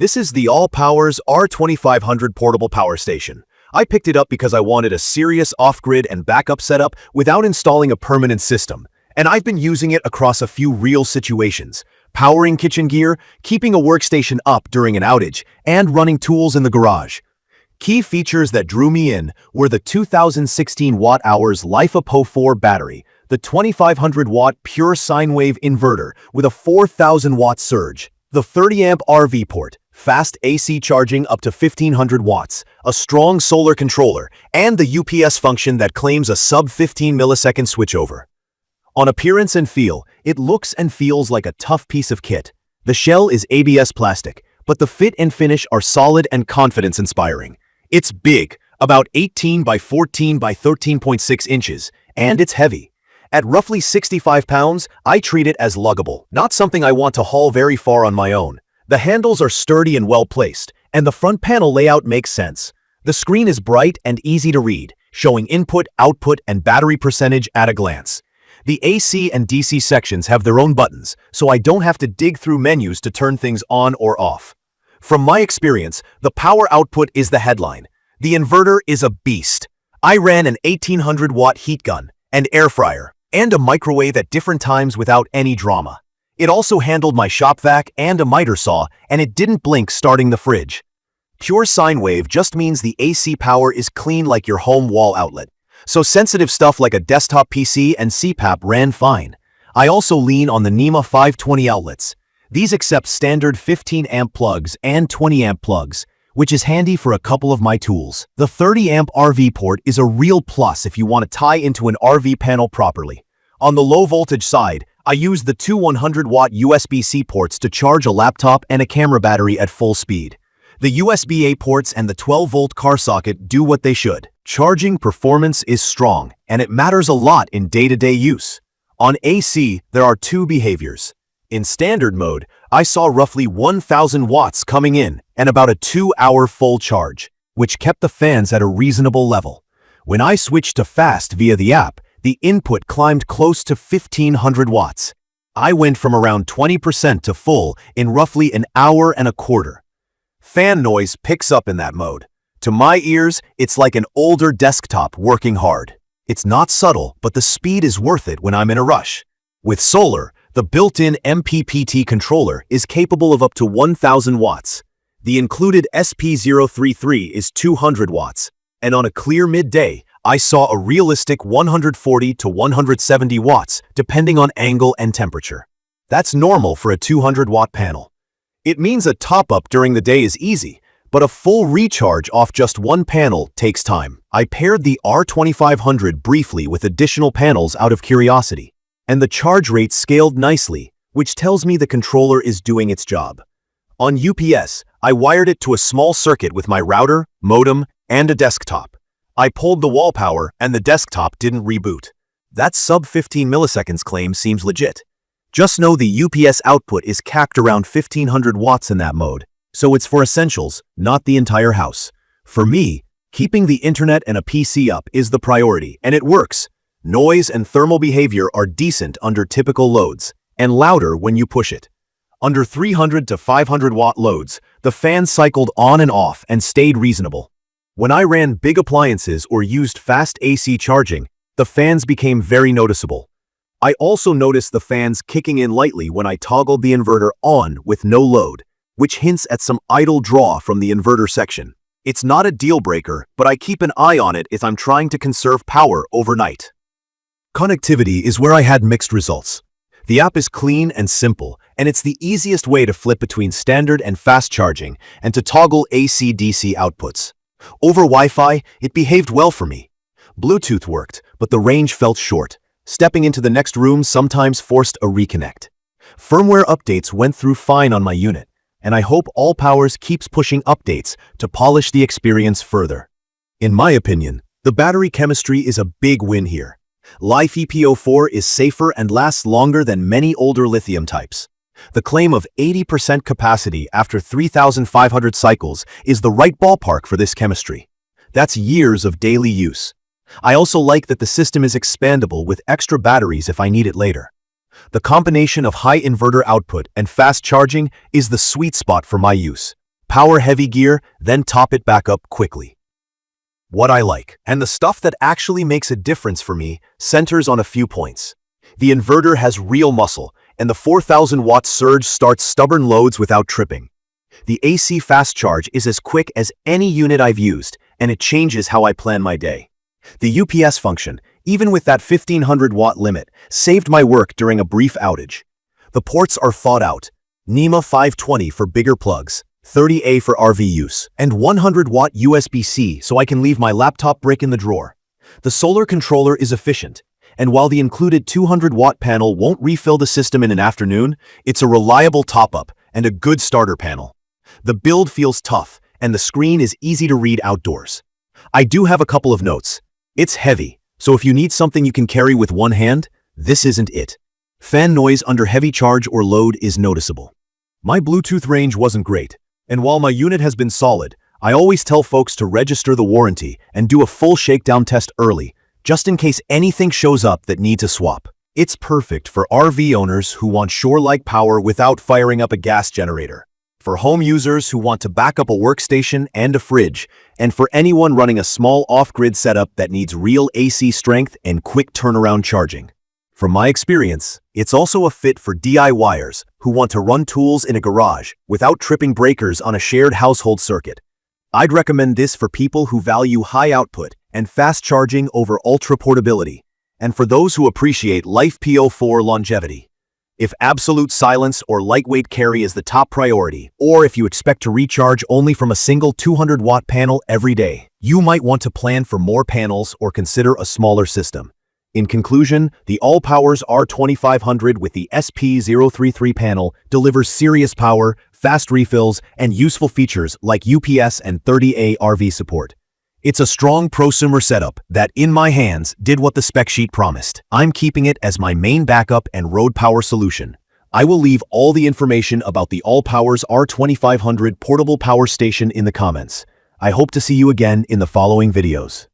This is the ALLPOWERS R2500 portable power station. I picked it up because I wanted a serious off-grid and backup setup without installing a permanent system, and I've been using it across a few real situations: powering kitchen gear, keeping a workstation up during an outage, and running tools in the garage. Key features that drew me in were the 2016 watt-hours ALLPOWERS battery, the 2500-watt pure sine wave inverter with a 4000-watt surge, the 30-amp RV port, fast AC charging up to 1500 watts, a strong solar controller, and the UPS function that claims a sub-15 millisecond switchover. On appearance and feel, it looks and feels like a tough piece of kit. The shell is ABS plastic, but the fit and finish are solid and confidence-inspiring. It's big, about 18 by 14 by 13.6 inches, and it's heavy. At roughly 65 pounds, I treat it as luggable, not something I want to haul very far on my own. The handles are sturdy and well-placed, and the front panel layout makes sense. The screen is bright and easy to read, showing input, output, and battery percentage at a glance. The AC and DC sections have their own buttons, so I don't have to dig through menus to turn things on or off. From my experience, the power output is the headline. The inverter is a beast. I ran an 1800-watt heat gun, an air fryer, and a microwave at different times without any drama. It also handled my shop vac and a miter saw, and it didn't blink starting the fridge. Pure sine wave just means the AC power is clean like your home wall outlet, so sensitive stuff like a desktop PC and CPAP ran fine. I also lean on the NEMA 520 outlets. These accept standard 15-amp plugs and 20-amp plugs, which is handy for a couple of my tools. The 30-amp RV port is a real plus if you want to tie into an RV panel properly. On the low-voltage side, I use the two 100-watt USB-C ports to charge a laptop and a camera battery at full speed. The USB-A ports and the 12-volt car socket do what they should. Charging performance is strong, and it matters a lot in day-to-day use. On AC, there are two behaviors. In standard mode, I saw roughly 1000 watts coming in and about a 2-hour full charge, which kept the fans at a reasonable level. When I switched to fast via the app, the input climbed close to 1500 watts. I went from around 20% to full in roughly an hour and a quarter. Fan noise picks up in that mode. To my ears, it's like an older desktop working hard. It's not subtle, but the speed is worth it when I'm in a rush. With solar, the built-in MPPT controller is capable of up to 1000 watts. The included SP033 is 200 watts, and on a clear midday, I saw a realistic 140 to 170 watts, depending on angle and temperature. That's normal for a 200-watt panel. It means a top-up during the day is easy, but a full recharge off just one panel takes time. I paired the R2500 briefly with additional panels out of curiosity, and the charge rate scaled nicely, which tells me the controller is doing its job. On UPS, I wired it to a small circuit with my router, modem, and a desktop. I pulled the wall power and the desktop didn't reboot. That sub-15 milliseconds claim seems legit. Just know the UPS output is capped around 1500 watts in that mode, so it's for essentials, not the entire house. For me, keeping the internet and a PC up is the priority, and it works. Noise and thermal behavior are decent under typical loads, and louder when you push it. Under 300 to 500 watt loads, the fan cycled on and off and stayed reasonable. When I ran big appliances or used fast AC charging, the fans became very noticeable. I also noticed the fans kicking in lightly when I toggled the inverter on with no load, which hints at some idle draw from the inverter section. It's not a deal breaker, but I keep an eye on it if I'm trying to conserve power overnight. Connectivity is where I had mixed results. The app is clean and simple, and it's the easiest way to flip between standard and fast charging and to toggle AC-DC outputs. Over Wi-Fi, it behaved well for me. Bluetooth worked, but the range felt short. Stepping into the next room sometimes forced a reconnect. Firmware updates went through fine on my unit, and I hope ALLPOWERS keeps pushing updates to polish the experience further. In my opinion, the battery chemistry is a big win here. LiFePO4 is safer and lasts longer than many older lithium types. The claim of 80% capacity after 3,500 cycles is the right ballpark for this chemistry. That's years of daily use. I also like that the system is expandable with extra batteries if I need it later. The combination of high inverter output and fast charging is the sweet spot for my use. power heavy gear, then top it back up quickly. What I like, and the stuff that actually makes a difference for me, centers on a few points. The inverter has real muscle, and the 4,000-watt surge starts stubborn loads without tripping. The AC fast charge is as quick as any unit I've used, and it changes how I plan my day. The UPS function, even with that 1,500-watt limit, saved my work during a brief outage. The ports are thought out. NEMA 520 for bigger plugs, 30A for RV use, and 100-watt USB-C so I can leave my laptop brick in the drawer. The solar controller is efficient, and while the included 200-watt panel won't refill the system in an afternoon, it's a reliable top-up and a good starter panel. The build feels tough, and the screen is easy to read outdoors. I do have a couple of notes. It's heavy, so if you need something you can carry with one hand, this isn't it. Fan noise under heavy charge or load is noticeable. My Bluetooth range wasn't great, and while my unit has been solid, I always tell folks to register the warranty and do a full shakedown test early, just in case anything shows up that needs a swap. It's perfect for RV owners who want shore-like power without firing up a gas generator, for home users who want to back up a workstation and a fridge, and for anyone running a small off-grid setup that needs real AC strength and quick turnaround charging. From my experience, it's also a fit for DIYers who want to run tools in a garage without tripping breakers on a shared household circuit. I'd recommend this for people who value high output and fast charging over ultra portability, and for those who appreciate LifePO4 longevity. If absolute silence or lightweight carry is the top priority, or if you expect to recharge only from a single 200-watt panel every day, you might want to plan for more panels or consider a smaller system. In conclusion, the ALLPOWERS R2500 with the SP033 panel delivers serious power, fast refills, and useful features like UPS and 30A RV support. It's a strong prosumer setup that, in my hands, did what the spec sheet promised. I'm keeping it as my main backup and road power solution. I will leave all the information about the ALLPOWERS R2500 portable power station in the comments. I hope to see you again in the following videos.